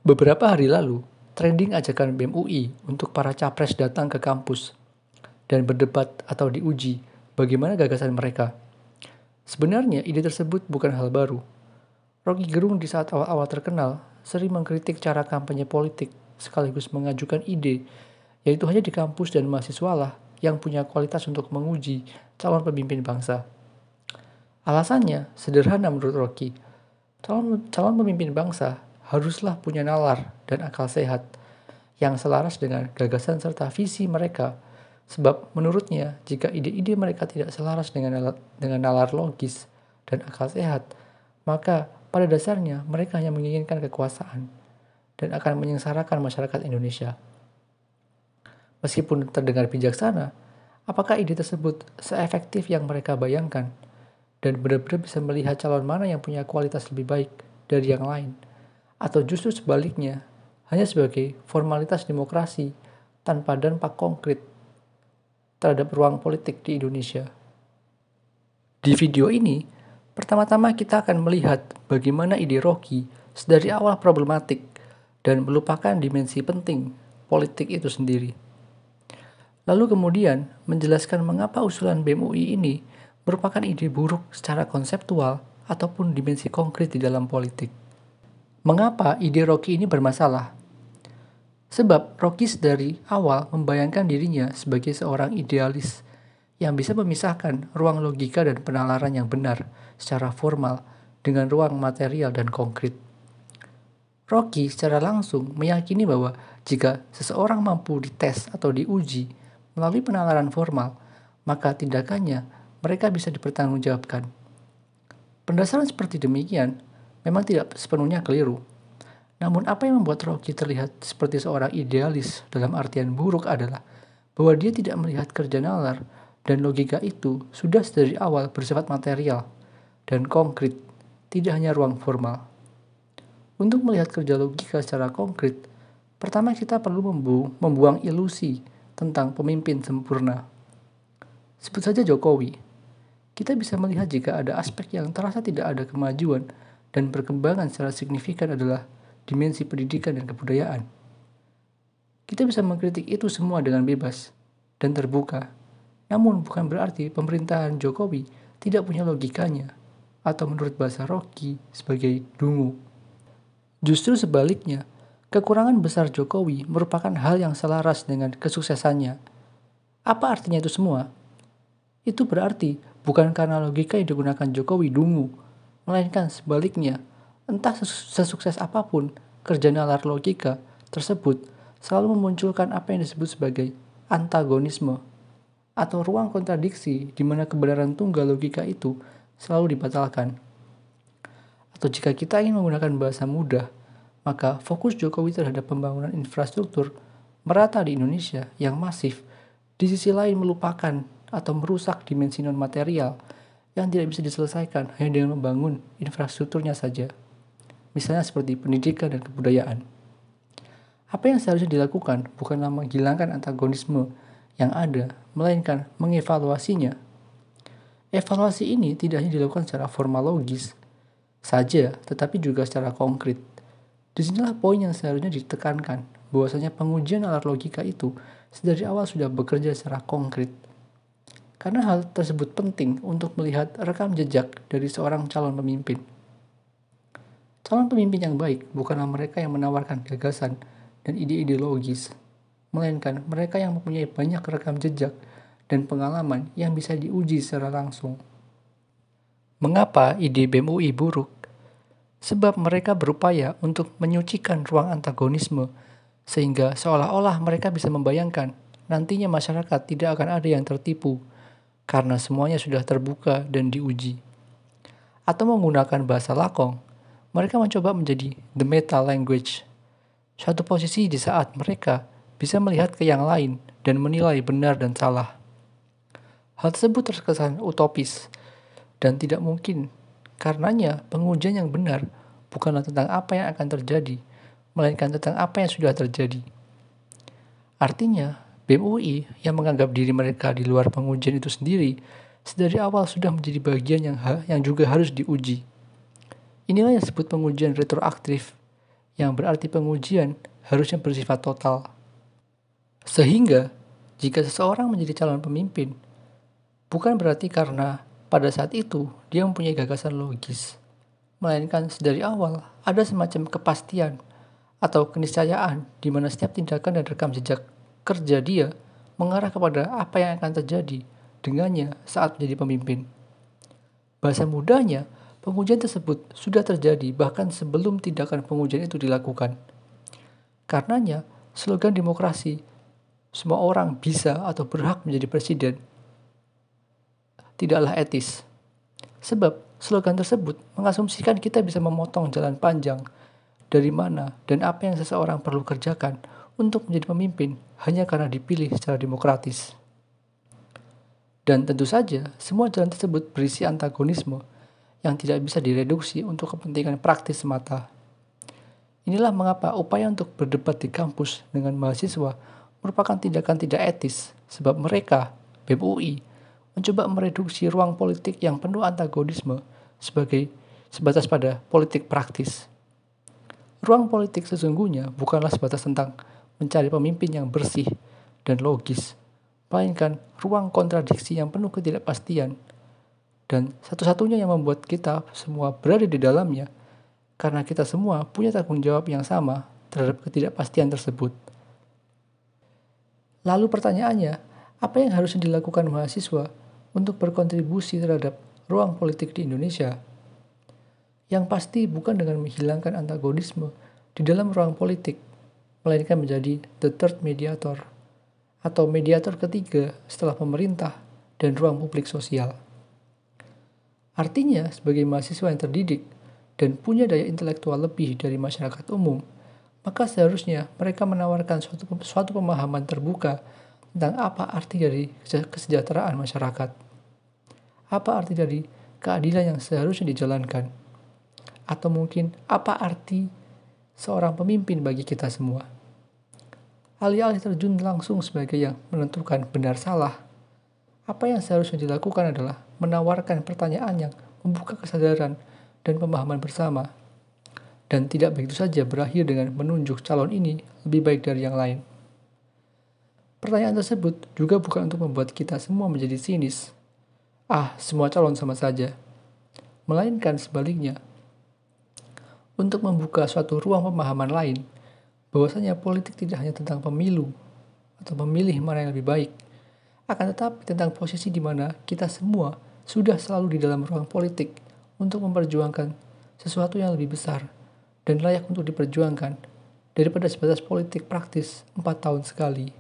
Beberapa hari lalu, trending ajakan BEM UI untuk para capres datang ke kampus dan berdebat atau diuji bagaimana gagasan mereka. Sebenarnya ide tersebut bukan hal baru. Rocky Gerung di saat awal-awal terkenal sering mengkritik cara kampanye politik sekaligus mengajukan ide, yaitu hanya di kampus dan mahasiswalah yang punya kualitas untuk menguji calon pemimpin bangsa. Alasannya sederhana menurut Rocky. Calon pemimpin bangsa haruslah punya nalar dan akal sehat yang selaras dengan gagasan serta visi mereka. Sebab menurutnya, jika ide-ide mereka tidak selaras dengan nalar logis dan akal sehat, maka pada dasarnya mereka hanya menginginkan kekuasaan dan akan menyengsarakan masyarakat Indonesia. Meskipun terdengar bijaksana, apakah ide tersebut seefektif yang mereka bayangkan? Dan benar-benar bisa melihat calon mana yang punya kualitas lebih baik dari yang lain? Atau justru sebaliknya, hanya sebagai formalitas demokrasi tanpa dampak konkret terhadap ruang politik di Indonesia. Di video ini, pertama-tama kita akan melihat bagaimana ide Rocky sedari awal problematik dan melupakan dimensi penting politik itu sendiri. Lalu kemudian menjelaskan mengapa usulan BEM UI ini merupakan ide buruk secara konseptual ataupun dimensi konkret di dalam politik. Mengapa ide Rocky ini bermasalah? Sebab Rocky dari awal membayangkan dirinya sebagai seorang idealis yang bisa memisahkan ruang logika dan penalaran yang benar secara formal dengan ruang material dan konkret. Rocky secara langsung meyakini bahwa jika seseorang mampu dites atau diuji melalui penalaran formal, maka tindakannya mereka bisa dipertanggungjawabkan. Pendasaran seperti demikian memang tidak sepenuhnya keliru. Namun apa yang membuat Rocky terlihat seperti seorang idealis dalam artian buruk adalah bahwa dia tidak melihat kerja nalar dan logika itu sudah dari awal bersifat material dan konkret, tidak hanya ruang formal. Untuk melihat kerja logika secara konkret, pertama kita perlu membuang ilusi tentang pemimpin sempurna. Sebut saja Jokowi. Kita bisa melihat jika ada aspek yang terasa tidak ada kemajuan dan perkembangan secara signifikan adalah dimensi pendidikan dan kebudayaan. Kita bisa mengkritik itu semua dengan bebas dan terbuka. Namun bukan berarti pemerintahan Jokowi tidak punya logikanya atau menurut bahasa Rocky sebagai dungu. Justru sebaliknya, kekurangan besar Jokowi merupakan hal yang selaras dengan kesuksesannya. Apa artinya itu semua? Itu berarti bukan karena logika yang digunakan Jokowi dungu, melainkan sebaliknya. Entah sesukses apapun, kerja nalar logika tersebut selalu memunculkan apa yang disebut sebagai antagonisme atau ruang kontradiksi di mana kebenaran tunggal logika itu selalu dibatalkan. Atau jika kita ingin menggunakan bahasa mudah, maka fokus Jokowi terhadap pembangunan infrastruktur merata di Indonesia yang masif di sisi lain melupakan atau merusak dimensi non-material yang tidak bisa diselesaikan hanya dengan membangun infrastrukturnya saja. Misalnya seperti pendidikan dan kebudayaan. Apa yang seharusnya dilakukan bukanlah menghilangkan antagonisme yang ada, melainkan mengevaluasinya. Evaluasi ini tidak hanya dilakukan secara formal logis saja, tetapi juga secara konkret. Disinilah poin yang seharusnya ditekankan, bahwasanya pengujian nalar logika itu sedari awal sudah bekerja secara konkret. Karena hal tersebut penting untuk melihat rekam jejak dari seorang calon pemimpin. Calon pemimpin yang baik bukanlah mereka yang menawarkan gagasan dan ide-ide logis, melainkan mereka yang mempunyai banyak rekam jejak dan pengalaman yang bisa diuji secara langsung. Mengapa ide BEM UI buruk? Sebab mereka berupaya untuk menyucikan ruang antagonisme, sehingga seolah-olah mereka bisa membayangkan nantinya masyarakat tidak akan ada yang tertipu, karena semuanya sudah terbuka dan diuji. Atau menggunakan bahasa lakong, mereka mencoba menjadi the meta language, suatu posisi di saat mereka bisa melihat ke yang lain dan menilai benar dan salah. Hal tersebut terkesan utopis dan tidak mungkin, karenanya pengujian yang benar bukanlah tentang apa yang akan terjadi, melainkan tentang apa yang sudah terjadi. Artinya, BEM UI yang menganggap diri mereka di luar pengujian itu sendiri, sedari awal sudah menjadi bagian yang juga harus diuji. Inilah yang disebut pengujian retroaktif, yang berarti pengujian harusnya bersifat total. Sehingga, jika seseorang menjadi calon pemimpin, bukan berarti karena pada saat itu dia mempunyai gagasan logis, melainkan sedari awal ada semacam kepastian atau keniscayaan di mana setiap tindakan dan rekam jejak kerja dia mengarah kepada apa yang akan terjadi dengannya saat menjadi pemimpin. Bahasa mudahnya, pengujian tersebut sudah terjadi bahkan sebelum tindakan pengujian itu dilakukan. Karenanya, slogan demokrasi, semua orang bisa atau berhak menjadi presiden, tidaklah etis. Sebab slogan tersebut mengasumsikan kita bisa memotong jalan panjang dari mana dan apa yang seseorang perlu kerjakan untuk menjadi pemimpin hanya karena dipilih secara demokratis. Dan tentu saja, semua jalan tersebut berisi antagonisme yang tidak bisa direduksi untuk kepentingan praktis semata. Inilah mengapa upaya untuk berdebat di kampus dengan mahasiswa merupakan tindakan tidak etis, sebab mereka, BEM UI, mencoba mereduksi ruang politik yang penuh antagonisme sebatas pada politik praktis. Ruang politik sesungguhnya bukanlah sebatas tentang mencari pemimpin yang bersih dan logis, melainkan ruang kontradiksi yang penuh ketidakpastian. Dan satu-satunya yang membuat kita semua berada di dalamnya, karena kita semua punya tanggung jawab yang sama terhadap ketidakpastian tersebut. Lalu pertanyaannya, apa yang harusnya dilakukan mahasiswa untuk berkontribusi terhadap ruang politik di Indonesia? Yang pasti bukan dengan menghilangkan antagonisme di dalam ruang politik, melainkan menjadi the third mediator, atau mediator ketiga setelah pemerintah dan ruang publik sosial. Artinya, sebagai mahasiswa yang terdidik dan punya daya intelektual lebih dari masyarakat umum, maka seharusnya mereka menawarkan suatu pemahaman terbuka tentang apa arti dari kesejahteraan masyarakat. Apa arti dari keadilan yang seharusnya dijalankan? Atau mungkin apa arti seorang pemimpin bagi kita semua? Alih-alih terjun langsung sebagai yang menentukan benar salah, apa yang seharusnya dilakukan adalah menawarkan pertanyaan yang membuka kesadaran dan pemahaman bersama, dan tidak begitu saja berakhir dengan menunjuk calon ini lebih baik dari yang lain. Pertanyaan tersebut juga bukan untuk membuat kita semua menjadi sinis. Semua calon sama saja. Melainkan sebaliknya, untuk membuka suatu ruang pemahaman lain, bahwasanya politik tidak hanya tentang pemilu atau memilih mana yang lebih baik, akan tetapi tentang posisi di mana kita semua sudah selalu di dalam ruang politik untuk memperjuangkan sesuatu yang lebih besar dan layak untuk diperjuangkan daripada sebatas politik praktis 4 tahun sekali.